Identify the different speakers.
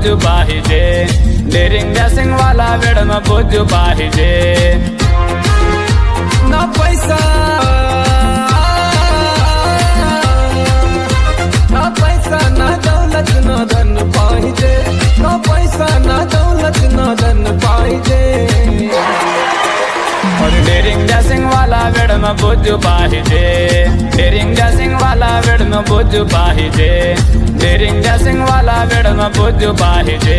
Speaker 1: बुजू पाहिजे, daring dashing वाला वेड में बुजू पाहिजे।
Speaker 2: ना पैसा ना दौलत ना धन पाहिजे, ना पैसा ना दौलत ना धन पाहिजे।
Speaker 1: और डेरिंग डॅशिंग वाला वेड में बुजू पाहिजे, डेरिंग डॅशिंग वाला वेड में बुजू पाहिजे, डेरिंग डॅशिंग वाला वेड में बुजू पाहिजे।